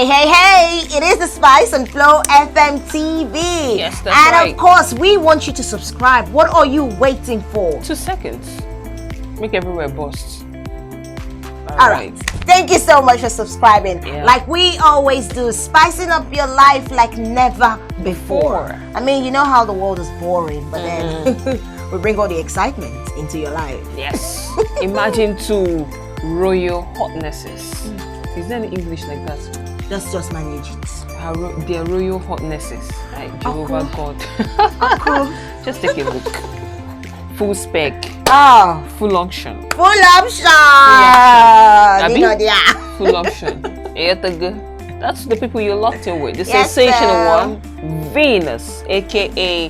Hey, it is the Spice and Flow FM TV. Yes, that's right. right. And of course, we want you to subscribe. What are you waiting for? 2 seconds. Make everywhere bust. All right. Thank you so much for subscribing. Yeah. Like we always do, spicing up your life like never before. I mean, you know how the world is boring, but then we bring all the excitement into your life. Yes. Imagine 2 royal hotnesses. Is there any English like that? Just manage it. Their royal hotnesses. Like Jehovah God. Just take a look. Full spec. Oh, Full unction. full option. Abi? Yeah. Full option. That's the people you're locked in with. The Yes, sensational sir. one, Venus, aka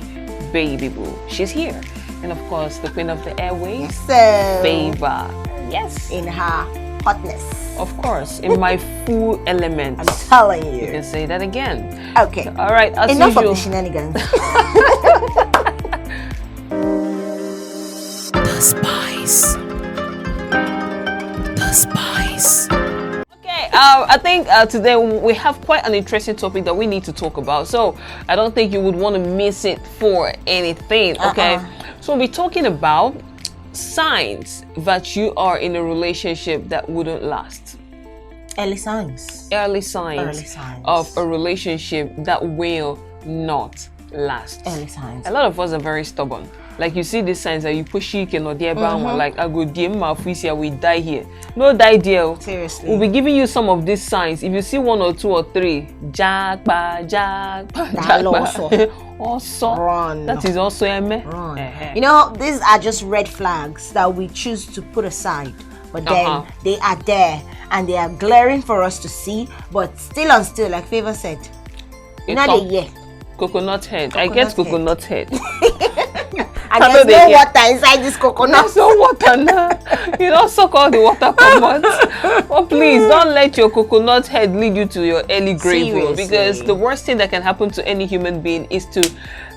Baby Boo. She's here. And of course, the queen of the airways, So, Favor. Yes. in her hotness, Of course, in my full element. I'm telling You you. can say that again. Okay. All right, as Enough of usual. the shenanigans. The Spice. The Spice. Okay, I think today we have quite an interesting topic that we need to talk about. So I don't think you would want to miss it for anything. Okay, so we're talking about signs that you are in a relationship that wouldn't last. Early signs. Early signs of a relationship that will not last. Early signs. A lot of us are very stubborn. Like you see these signs that you push you cannot dear bound like I go dear my office we die here. No die dear. Seriously. We'll be giving you some of these signs. If you see 1 or 2 or 3, jackpa. Also Run. that is also a me. Run. You know, these are just red flags that we choose to put aside. But then they are there and they are glaring for us to see. But still and still, like Favor said, not a year. Coconut head. I get coconut head. And there's no water inside this coconut. There's no water now. You don't suck all the water come out. Oh, please don't let your coconut head lead you to your early grave. Seriously. Because the worst thing that can happen to any human being is to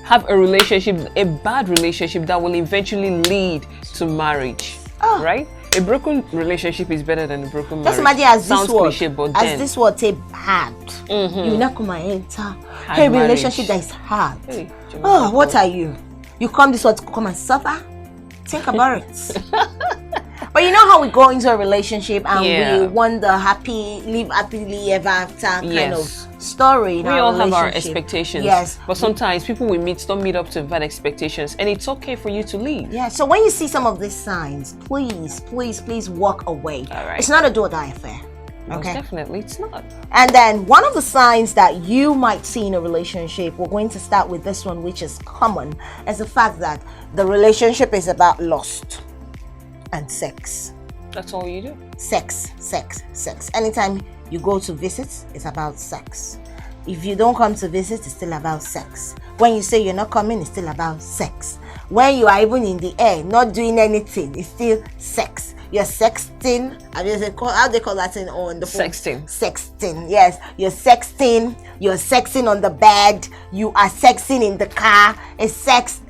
have a relationship, a bad relationship that will eventually lead to marriage. Right? A broken relationship is better than a broken marriage. Just imagine as Sounds this word, cliche, but as then, this word say hard. You not come and enter Hard a marriage. relationship that is hard. Hey, Oh, what are you? You come this world to come and suffer? Think about it. But you know how we go into a relationship and we want the happy, live happily ever after kind of story in we our all have our relationship. expectations. Yes. But sometimes people we meet don't meet up to that expectations, and it's okay for you to leave. Yeah. So when you see some of these signs, please walk away. All right. It's not a do or die affair. Most Okay. definitely, it's not. And then one of the signs that you might see in a relationship, we're going to start with this one, which is common, is the fact that the relationship is about lust and sex. That's all you do. Sex. Anytime you go to visit, it's about sex. If you don't come to visit, it's still about sex. When you say you're not coming, it's still about sex. When you are even in the air, not doing anything, it's still sex. You're sexting. How do they call that thing on the phone? Sexting. Yes, you're sexting. You're sexing on the bed. You are sexing in the car. It's sex.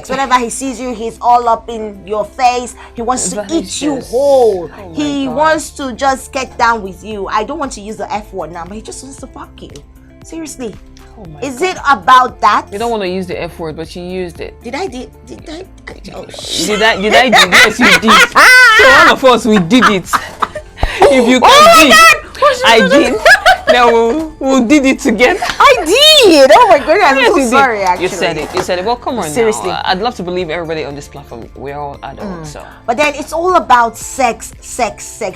Whenever he sees you, he's all up in your face. He wants to eat you whole. He wants to just get down with you. I don't want to use the F word now, but he just wants to fuck you. Seriously. Is it about that? You don't want to use the F word, but you used it. Did I? Oh, Did I? Yes, you did. So all of us, we did it. If you can I did. Then we'll did it together. I did. Oh my goodness, Yes, I'm you so did. sorry. Actually, You said it. Well, come on. Seriously. Now. I'd love to believe everybody on this platform we're all adults. So. But then it's all about sex.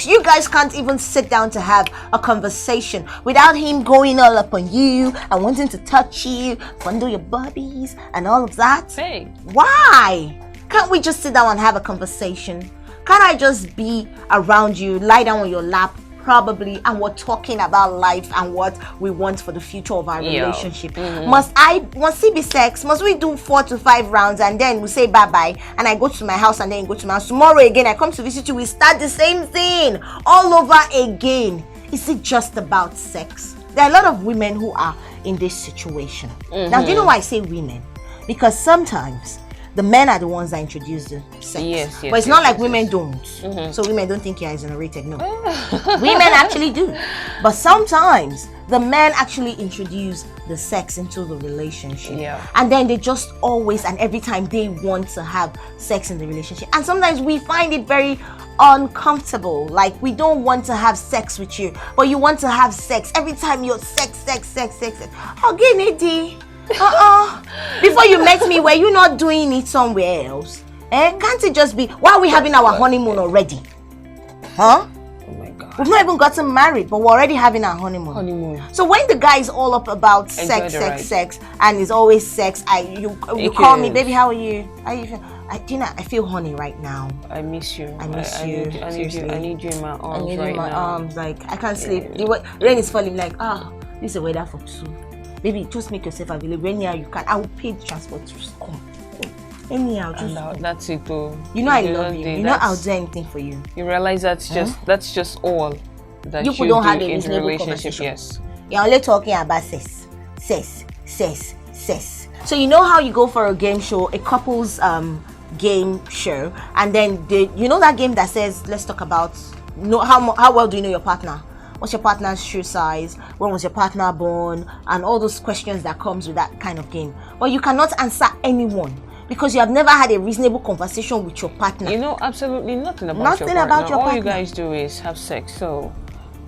You guys can't even sit down to have a conversation without him going all up on you and wanting to touch you, fondle your bubbies, and all of that. Hey. Why? Can't we just sit down and have a conversation? Can't I just be around you, lie down on your lap, probably, and we're talking about life and what we want for the future of our relationship? Must it be sex? Must we do 4 to 5 rounds and then we say bye-bye and I go to my house and then you go to my house? Tomorrow again I come to visit you, we start the same thing all over again. Is it just about sex? There are a lot of women who are in this situation. Now, do you know why I say women? Because sometimes the men are the ones that introduce the sex. Yes, but it's not like women don't. So women don't think you're exonerated. No, women actually do. But sometimes the men actually introduce the sex into the relationship. Yeah. And then they just always and every time they want to have sex in the relationship. And sometimes we find it very uncomfortable. Like, we don't want to have sex with you, but you want to have sex every time you're sex. Again, Eddie. Before you met me, were you not doing it somewhere else? Can't it just be, why are we having our honeymoon already? Huh? Oh my God. We've not even gotten married, but we're already having our honeymoon. So when the guy is all up about sex, and it's always sex, you call me, baby, how are you? How you feel? I feel honey right now. I miss you. I miss you. I need you in my arms. I need you right in my now. arms. Like, I can't sleep. The rain is falling. Like, this is the weather for two. Baby, just make yourself available. Anyhow you can. I will pay the transport to come. Anyhow, just that's it though. You know I love you. You know I'll do anything for you. You realize that's just all that you don't have a in reasonable relationship. conversation. Yes. You're only talking about sex. So you know how you go for a game show, a couple's game show, and then you know that game that says, let's talk about how well do you know your partner? What's your partner's shoe size? When was your partner born? And all those questions that comes with that kind of game. But you cannot answer anyone because you have never had a reasonable conversation with your partner. You know absolutely nothing about your partner. All you guys do is have sex. So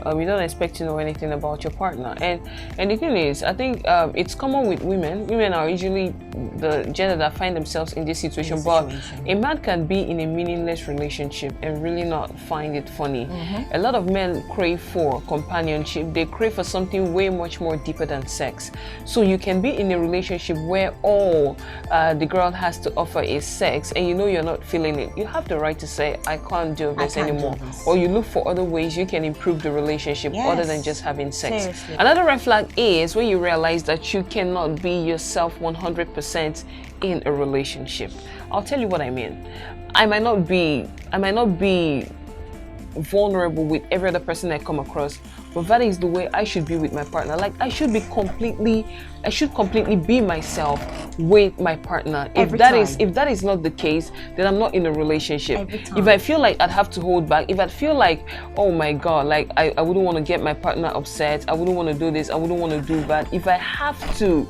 you don't expect to know anything about your partner. And the thing is, I think it's common with women. Women are usually the gender that find themselves in this situation. But a man can be in a meaningless relationship and really not find it funny. A lot of men crave for companionship. They crave for something way much more deeper than sex. So you can be in a relationship where all the girl has to offer is sex, and you know you're not feeling it. You have the right to say, I can't do this anymore. Or you look for other ways you can improve the relationship other than just having sex. Seriously. Another red flag is when you realize that you cannot be yourself 100% in a relationship. I'll tell you what I mean. I might not be vulnerable with every other person I come across, but that is the way I should be with my partner. Like, I should completely be myself with my partner. If that is not the case, then I'm not in a relationship. If I feel like I'd have to hold back, if I feel like, oh my God, like I wouldn't want to get my partner upset, I wouldn't want to do this, I wouldn't want to do that, if I have to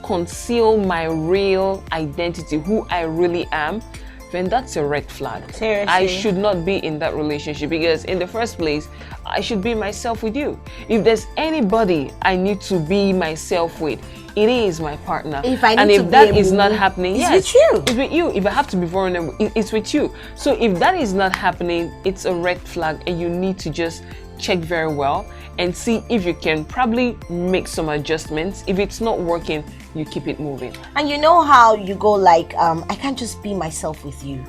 conceal my real identity, who I really am, then that's a red flag. Seriously. I should not be in that relationship because in the first place, I should be myself with you. If there's anybody I need to be myself with, it is my partner. If that is not happening, it's with you. It's with you. If I have to be vulnerable, it's with you. So if that is not happening, it's a red flag, and you need to just check very well and see if you can probably make some adjustments. If it's not working, you keep it moving. And you know how you go like, I can't just be myself with you.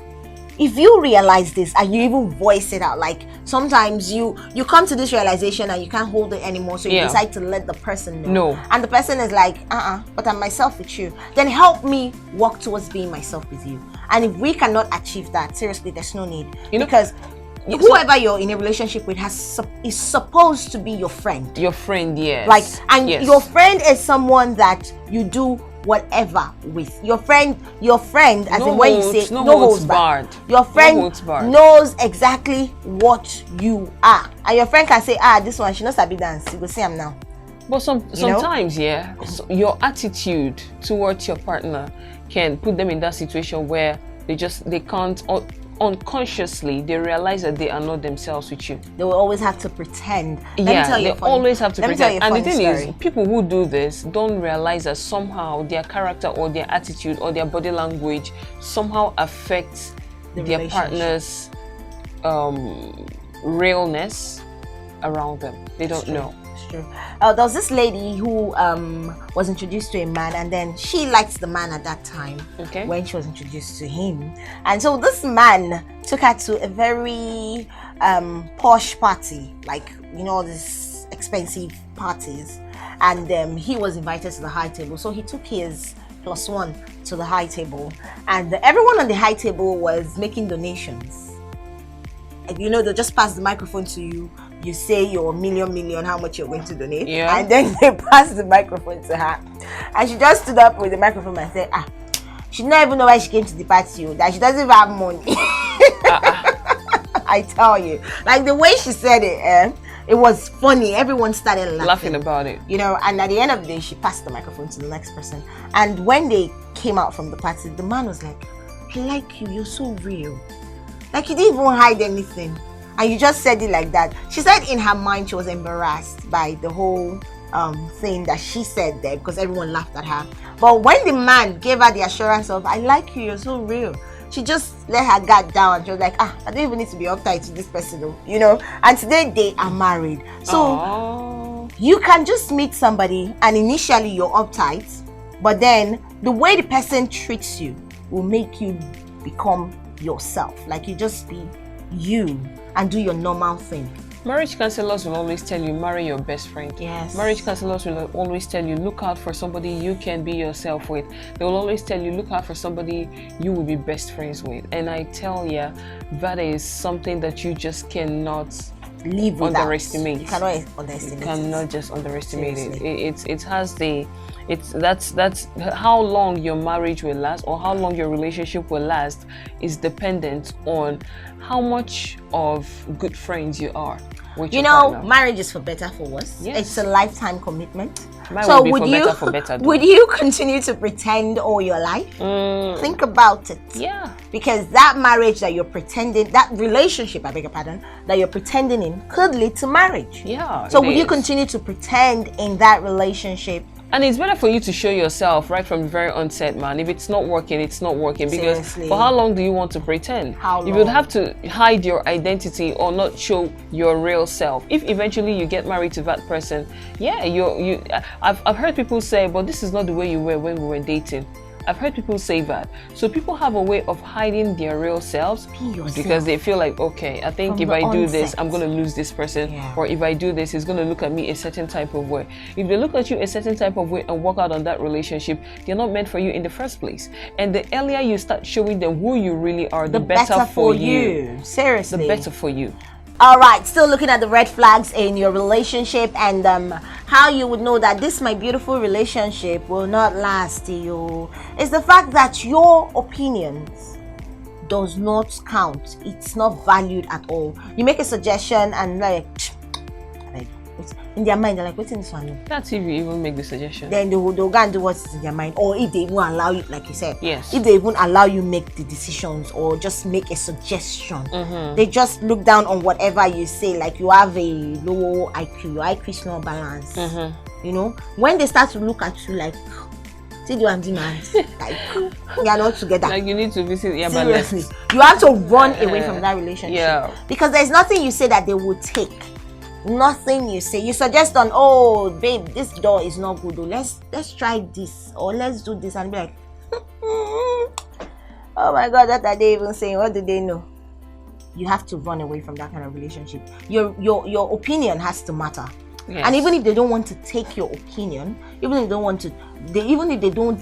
If you realize this and you even voice it out, like sometimes you come to this realization and you can't hold it anymore, so you decide to let the person know. And the person is like, but I'm myself with you. Then help me walk towards being myself with you. And if we cannot achieve that, seriously, there's no need. Because whoever you're in a relationship with is supposed to be your friend. Your friend, yes. Like, and your friend is someone that you do whatever with. Your friend, as in when you say no holds barred. Your friend knows exactly what you are, and your friend can say, this one she knows how to dance. You go see him now. But sometimes, your attitude towards your partner can put them in that situation where they can't. Unconsciously, they realize that they are not themselves with you. They will always have to pretend. Always have to pretend. And the thing is, people who do this don't realize that somehow their character or their attitude or their body language somehow affects their partner's realness around them. They don't know. True. There was this lady who was introduced to a man, and then she liked the man at that time when she was introduced to him. And so this man took her to a very posh party, like, you know, these expensive parties, and he was invited to the high table. So he took his +1 to the high table, and everyone on the high table was making donations. You know, they'll just pass the microphone to you. You say your million, how much you're going to donate, and then they pass the microphone to her, and she just stood up with the microphone and said, She did not even know why she came to the party, that she doesn't even have money. I tell you, like the way she said it, it was funny. Everyone started laughing about it. You know, and at the end of the day, she passed the microphone to the next person. And when they came out from the party, the man was like, I like you, you're so real. Like you didn't even hide anything. And you just said it like that. She said in her mind she was embarrassed by the whole thing that she said there because everyone laughed at her. But when the man gave her the assurance of, I like you, you're so real, she just let her guard down. She was like, I don't even need to be uptight to this person, though, you know. And today they are married. So you can just meet somebody and initially you're uptight, but then the way the person treats you will make you become yourself. Like you just be you and do your normal thing. Marriage counselors will always tell you, marry your best friend. Yes. Marriage counselors will always tell you, look out for somebody you can be yourself with. They will always tell you, look out for somebody you will be best friends with. And I tell you, that is something that you just cannot live without. Underestimate. You cannot underestimate. You cannot just underestimate Seriously. That's how long your marriage will last or how long your relationship will last is dependent on how much of good friends you are with your partner. Marriage is for better, for worse. Yes. It's a lifetime commitment. So would you continue to pretend all your life? Think about it. Yeah. Because that marriage that you're pretending, that relationship, I beg your pardon, that you're pretending in could lead to marriage. Yeah. So would you continue to pretend in that relationship? And it's better for you to show yourself right from the very onset, man. If it's not working, it's not working. Because Seriously. for how long do you want to pretend? How long? You would have to hide your identity or not show your real self. If eventually you get married to that person, yeah, I've heard people say, but this is not the way you were when we were dating. I've heard people say that. So people have a way of hiding their real selves because they feel like, okay, I think if I do this, I'm going to lose this person. Yeah. Or if I do this, he's going to look at me a certain type of way. If they look at you a certain type of way and walk out on that relationship, they're not meant for you in the first place. And the earlier you start showing them who you really are, the better for you. Seriously. The better for you. All right, still looking at the red flags in your relationship and how you would know that this my beautiful relationship will not last. It's the fact that your opinions does not count. It's not valued at all. You make a suggestion and like in their mind they're like, what's in this one? That's if you even make the suggestion. Then they'll go and do what's in their mind, or if they even allow you, like you said, yes, if they even allow you make the decisions or just make a suggestion, they just look down on whatever you say. Like you have a low IQ, your IQ is not balanced. You know, when they start to look at you like, see the one demands, like we are not together. Like you need to visit. Yeah, seriously, you have to run away from that relationship. Yeah, because there's nothing you say that they will take. Nothing you say. You suggest on, oh babe, this door is not good. Let's try this or let's do this, and be like, oh my god, that are they even saying? What do they know? You have to run away from that kind of relationship. Your opinion has to matter. Yes. And even if they don't want to take your opinion, even if they don't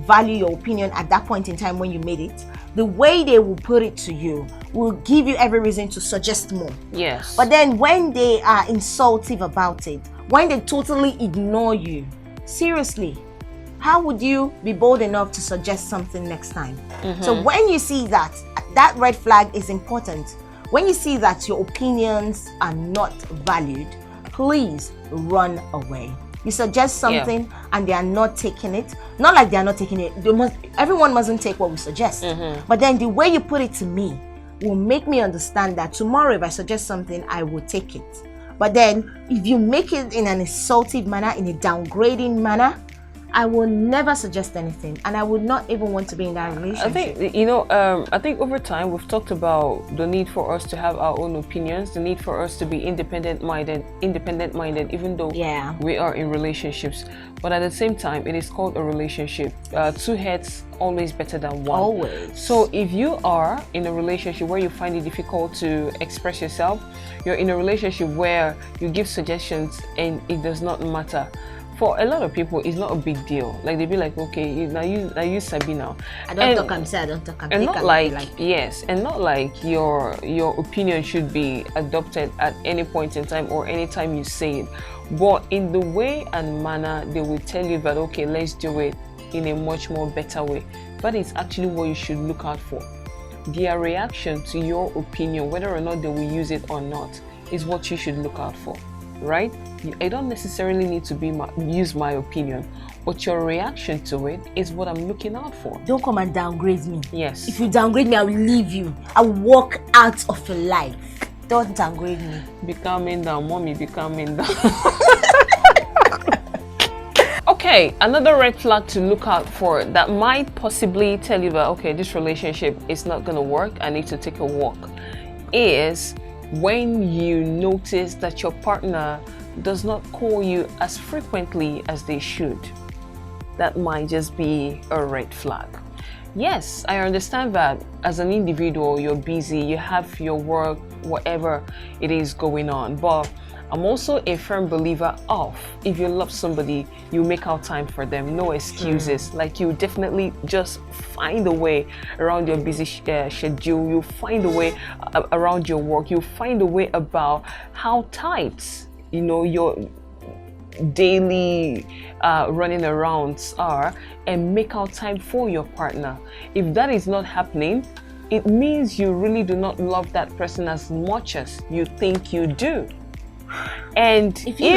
value your opinion at that point in time when you made it, the way they will put it to you will give you every reason to suggest more. Yes. But then when they are insultive about it, when they totally ignore you, seriously, how would you be bold enough to suggest something next time? So when you see that red flag is important, when you see that your opinions are not valued, please run away. You suggest something and they are not taking it. Not like they are not taking it. Everyone mustn't take what we suggest. But then the way you put it to me will make me understand that tomorrow if I suggest something, I will take it. But then if you make it in an insultive manner, in a downgrading manner, I will never suggest anything, and I would not even want to be in that relationship. I think over time we've talked about the need for us to have our own opinions, the need for us to be independent-minded, even though we are in relationships. But at the same time, it is called a relationship. Two heads always better than one. Always. So if you are in a relationship where you find it difficult to express yourself, you're in a relationship where you give suggestions and it does not matter. For a lot of people, it's not a big deal. Like they be like, okay, now you Sabi now. I don't talk. I'm sad. I don't talk. And not like yes, and not like your opinion should be adopted at any point in time or any time you say it. But in the way and manner they will tell you that okay, let's do it in a much more better way. that is actually what you should look out for. Their reaction to your opinion, whether or not they will use it or not, is what you should look out for, right? I don't necessarily need to use my opinion, but your reaction to it is what I'm looking out for. Don't come and downgrade me. Yes. If you downgrade me, I will leave you. I will walk out of your life. Don't downgrade me. Be calming down, mommy, be calming down. Okay, another red flag to look out for that might possibly tell you that, okay, this relationship is not going to work, I need to take a walk, is when you notice that your partner does not call you as frequently as they should. That might just be a red flag. Yes, I understand that as an individual, you're busy, you have your work, whatever it is going on, but I'm also a firm believer of, if you love somebody, you make out time for them, no excuses. Like, you definitely just find a way around your busy schedule, you find a way around your work, you find a way about how tight, your daily running arounds are, and make out time for your partner. If that is not happening, it means you really do not love that person as much as you think you do. And if you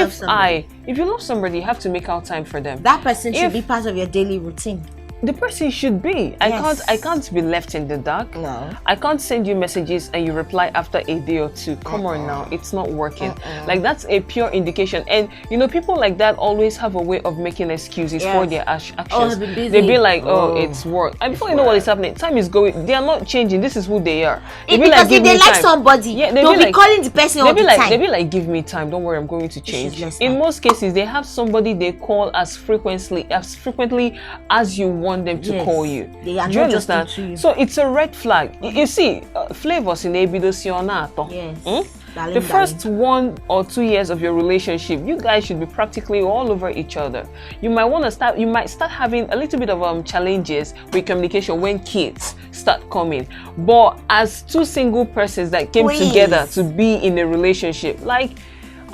love somebody, you have to make out time for them. That person should be part of your daily routine. The person should be. Yes. I can't be left in the dark. No. I can't send you messages and you reply after a day or two. Come on now, it's not working. Like, that's a pure indication. And people like that always have a way of making excuses for their actions. Oh, I've been busy. They be like, it's work. And before you know what is happening, time is going. They are not changing. This is who they are. Because if they like somebody, they'll be calling the person all the time. They'll be like, give me time. Don't worry, I'm going to change. In most cases, they have somebody they call as frequently as you want them to call you. They are Do you not just understand? into you. So it's a red flag. You see, flavors in Ebidosionato. Yes. The first 1 or 2 years of your relationship, you guys should be practically all over each other. You might start having a little bit of challenges with communication when kids start coming. But as two single persons that came together to be in a relationship, like,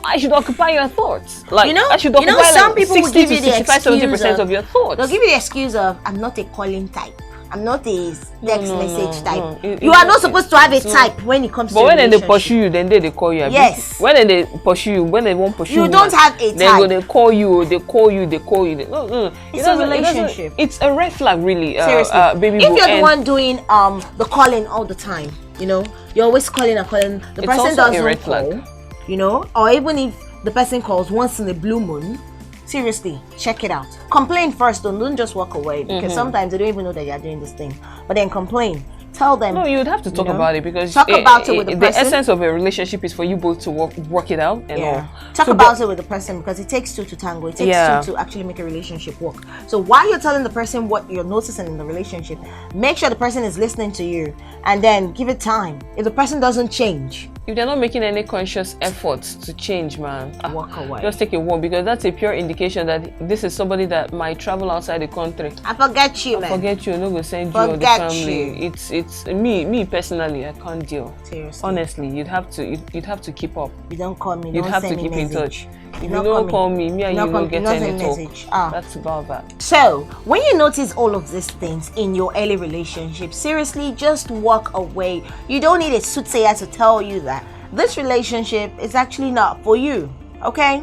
I should occupy your thoughts. Like, I should occupy some like people 60 will give you to the 65, 70% of your thoughts. They'll give you the excuse of, I'm not a calling type. I'm not a text message type. No. You are not supposed to have a type when it comes to when relationship. they pursue you, then they call you. Yes. When they pursue you, when they won't pursue you, you don't have a type. Then they call you. No. It's a relationship. It's a red flag, really. Seriously, baby if boo. you're the one doing the calling all the time, you're always calling and calling. The It's person also doesn't a red call, flag. or even if the person calls once in a blue moon. Seriously, check it out. Complain first, don't just walk away, because sometimes they don't even know that you're doing this thing. But then complain. Tell them. No, you would have to talk about it, because talk about it with the person. The essence of a relationship is for you both to work it out and all. Talk about it with the person, because it takes two to tango. It takes two to actually make a relationship work. So while you're telling the person what you're noticing in the relationship, make sure the person is listening to you, and then give it time. If the person doesn't change, if they're not making any conscious efforts to change, man, walk away. Just take a walk, because that's a pure indication that this is somebody that might travel outside the country. I forget you, man. Forget you, no go send you or the family. It's me personally, I can't deal. Seriously. Honestly, you'd have to keep up. You don't call me. You'd don't have send to me keep in message. touch. If you don't call me and you don't get any talk. That's about that. So when you notice all of these things in your early relationship, seriously, just walk away. You don't need a soothsayer to tell you that this relationship is actually not for you. Okay?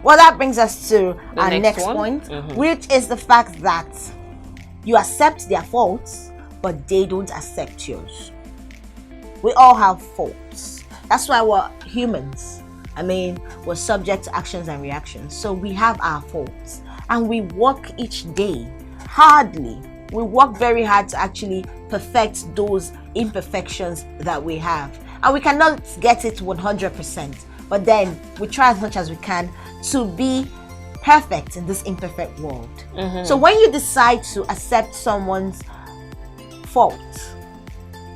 Well, that brings us to our next point, which is the fact that you accept their faults, but they don't accept yours. We all have faults. That's why we're humans. We're subject to actions and reactions. So we have our faults, and we work each day hardly. We work very hard to actually perfect those imperfections that we have. And we cannot get it 100%. But then we try as much as we can to be perfect in this imperfect world. So when you decide to accept someone's fault,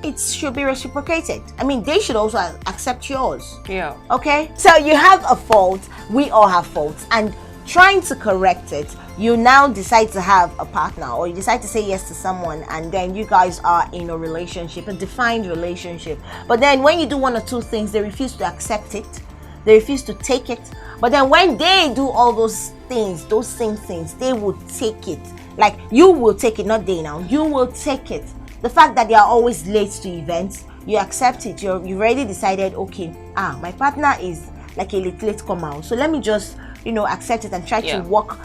it should be reciprocated. They should also accept yours. Yeah. Okay? So you have a fault. We all have faults. And trying to correct it, you now decide to have a partner, or you decide to say yes to someone, and then you guys are in a relationship, a defined relationship. But then when you do one or two things, they refuse to accept it. They refuse to take it. But then when they do all those things, those same things, they will take it. Like, you will take it, not they now. You will take it. The fact that they are always late to events, you accept it. You've already decided, okay, my partner is like a late comer, so let me just, accept it and try to work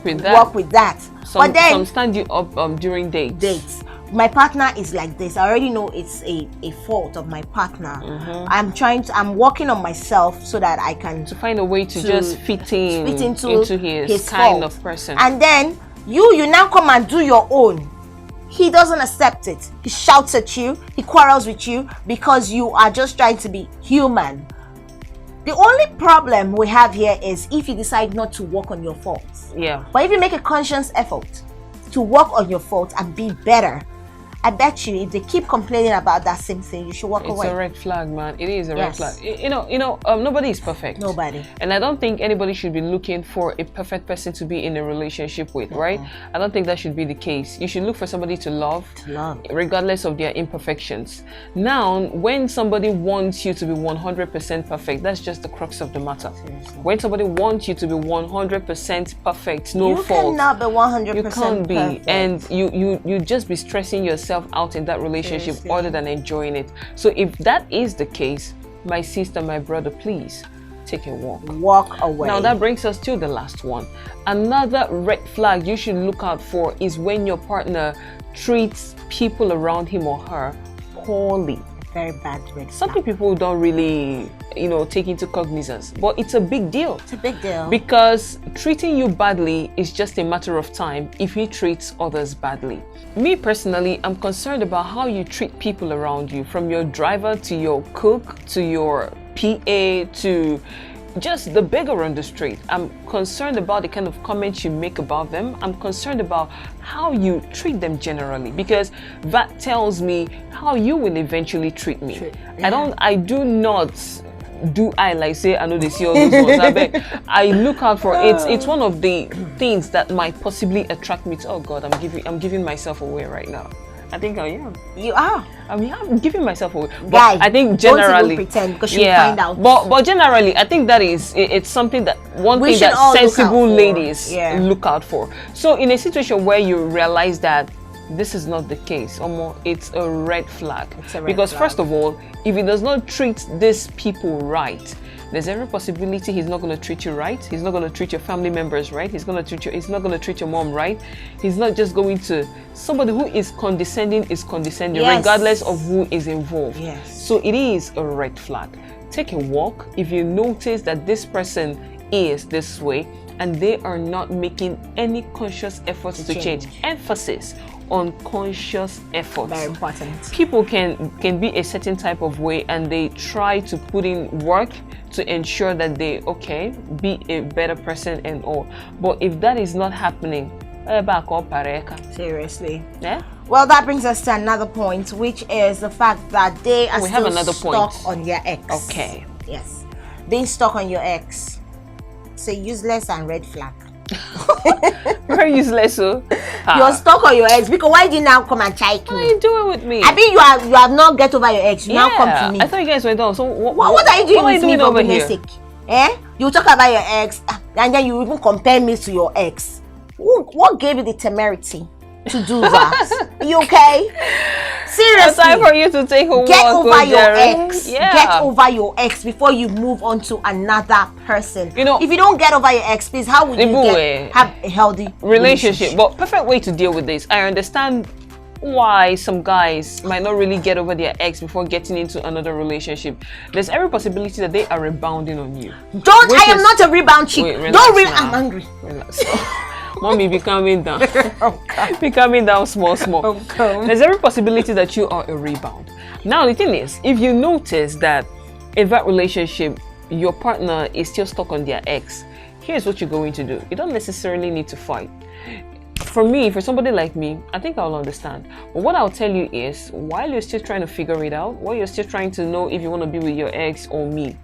with that. But then some stand you up during dates. My partner is like this. I already know it's a fault of my partner. I'm working on myself so that I can to find a way to just fit into his kind of person. And then you now come and do your own. He doesn't accept it. He shouts at you. He quarrels with you because you are just trying to be human. The only problem we have here is if you decide not to work on your faults. Yeah. But if you make a conscious effort to work on your faults and be better, I bet you if they keep complaining about that same thing, you should walk away. It's a red flag, man. It is a red flag. Nobody is perfect. Nobody. And I don't think anybody should be looking for a perfect person to be in a relationship with, right? I don't think that should be the case. You should look for somebody to love, regardless of their imperfections. Now, when somebody wants you to be 100% perfect, that's just the crux of the matter. Seriously. When somebody wants you to be 100% perfect, no fault. You cannot be 100% You can't be. perfect. And you just be stressing yourself out in that relationship. Seriously. Other than enjoying it. So if that is the case, my sister, my brother, please take a walk. Walk away. Now that brings us to the last one. Another red flag you should look out for is when your partner treats people around him or her poorly. Very bad red flag. Something people don't really, take into cognizance, but it's a big deal. It's a big deal. Because treating you badly is just a matter of time if he treats others badly. Me personally, I'm concerned about how you treat people around you, from your driver to your cook to your PA to just the beggar on the street. I'm concerned about the kind of comments you make about them. I'm concerned about how you treat them generally, because that tells me how you will eventually treat me. Yeah. I do not I like say I know they see all those ones. I look out for it. It's one of the things that might possibly attract me to, oh God, I'm giving myself away right now. I think I am. You are. I'm giving myself away. But Guys, I think generally, don't even pretend, because you'll find out. But generally, I think that it's something that We thing should that all look out sensible for. ladies Yeah. look out for. So in a situation where you realize that this is not the case, it's a red flag. It's a red because flag. first of all, if he does not treat these people right, there's every possibility he's not going to treat you right. He's not going to treat your family members right. He's not going to treat your mom right. He's not just going to. Somebody who is condescending, Yes. regardless of who is involved. Yes. So it is a red flag. Take a walk if you notice that this person is this way and they are not making any conscious efforts to change. Emphasis on conscious efforts. Very important. People can be a certain type of way and they try to put in work to ensure that they be a better person and all. But if that is not happening, Seriously. yeah. Well, that brings us to another point, which is the fact that they are We have still another stuck point. on their ex. Okay. Yes. Being stuck on your ex. It's a useless and red flag. Very useless. So You're stuck on your ex because why did you now come and check what are me? you doing with me? I mean, you have not get over your ex. You now come to me. I thought you guys were done. So What are you doing with me, for over goodness here? sake? Eh? You talk about your ex, and then you even compare me to your ex. What gave you the temerity to do that? Are you okay? Seriously. It's time for you to take a Get walk, over your Jerry. ex. Yeah. Get over your ex before you move on to another person. If you don't get over your ex, please, how would you have a healthy relationship? But perfect way to deal with this. I understand why some guys might not really get over their ex before getting into another relationship. There's every possibility that they are rebounding on you. I am not a rebound chick. Don't I'm angry. Relax. Mommy, be calming down. Be calming down small. There's every possibility that you are a rebound. Now, the thing is, if you notice that in that relationship, your partner is still stuck on their ex, here's what you're going to do. You don't necessarily need to fight. For somebody like me, I think I'll understand. But what I'll tell you is, while you're still trying to figure it out, while you're still trying to know if you want to be with your ex or me,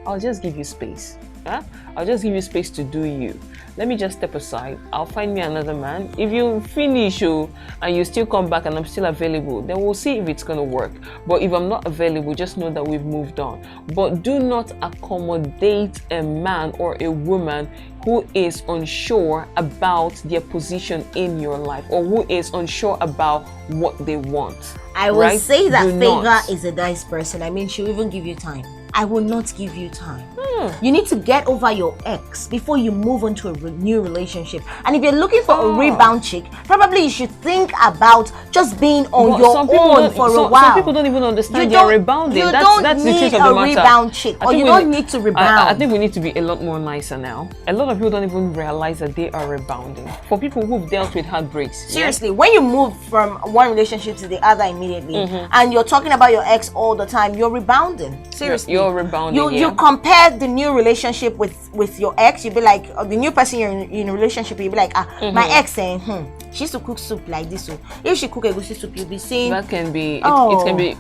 I'll just give you space. Huh? I'll just give you space to do you. Let me just step aside. I'll find me another man. If you finish and you still come back and I'm still available, then we'll see if it's going to work. But if I'm not available, just know that we've moved on. But do not accommodate a man or a woman who is unsure about their position in your life, or who is unsure about what they want. I will say that Do Favor not. is a nice person. I mean, she'll even give you time. I will not give you time. You need to get over your ex before you move on to a new relationship. And if you're looking for a rebound chick, probably you should think about just being on your own for a while. Some people don't even understand they're rebounding. You That's don't the need truth of a the matter. rebound chick, or you don't need to rebound. I think we need to be a lot more nicer now. A lot of people don't even realize that they are rebounding. For people who've dealt with heartbreaks. Seriously, when you move from one relationship to the other immediately, and you're talking about your ex all the time, you're rebounding. Seriously, You're rebounding. You compare the new relationship with your ex. You'd be like, or the new person you're in a relationship, you'd be like, my ex saying, she used to cook soup like this. So if she cook egusi soup, you'll be seeing that can be it can be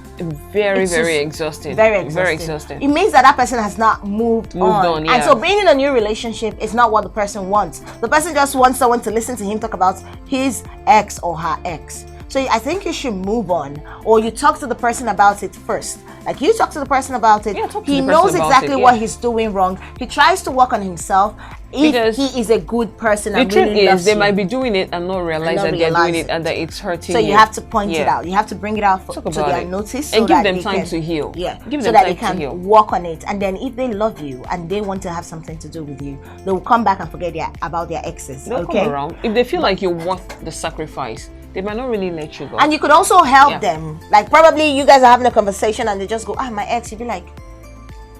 very exhausting. Very exhausting. It means that person has not moved on. Yeah. And so being in a new relationship is not what the person wants. The person just wants someone to listen to him talk about his ex or her ex. So I think you should move on, or you talk to the person about it first. Like, you talk to the person about it. He knows exactly what he's doing wrong. He tries to work on himself. If he is a good person, the truth is they might be doing it and not realize that they're doing it and that it's hurting. So you have to point it out. You have to bring it out to their notice, and give them time to heal. Yeah, give so them that time they can to heal. work on it. And then if they love you and they want to have something to do with you, they will come back and forget about their exes. They'll come around. If they feel like you're worth the sacrifice, they might not really let you go. And you could also help them. Like, probably you guys are having a conversation and they just go, my ex. You'd be like,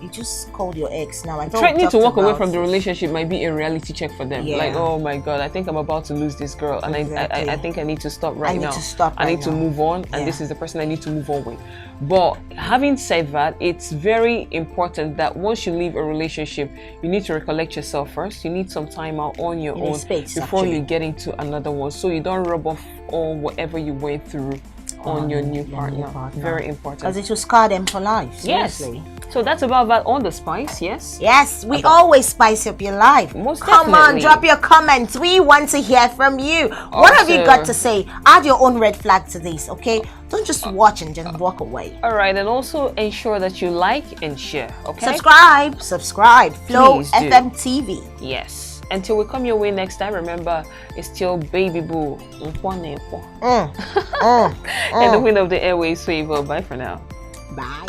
you just called your ex now. Threatening to walk away from the relationship might be a reality check for them. Yeah. Like, oh my God, I think I'm about to lose this girl, and I think I need to stop right now. I need to move on, and this is the person I need to move on with. But having said that, it's very important that once you leave a relationship, you need to recollect yourself first. You need some time out on your own before you get into another one, so you don't rub off on whatever you went through on your new partner. Very important. Because it will scar them for life. Seriously. Yes. So that's about that on the spice, yes? Yes, we always spice up your life. Come on, drop your comments. We want to hear from you. What have you got to say? Add your own red flag to this, okay? Don't just watch and just walk away. All right, and also ensure that you like and share, okay? Subscribe. Flow FM TV. Yes. Until we come your way next time, remember, it's still Baby Boo. And the wind of the airways, Favor. Bye for now. Bye.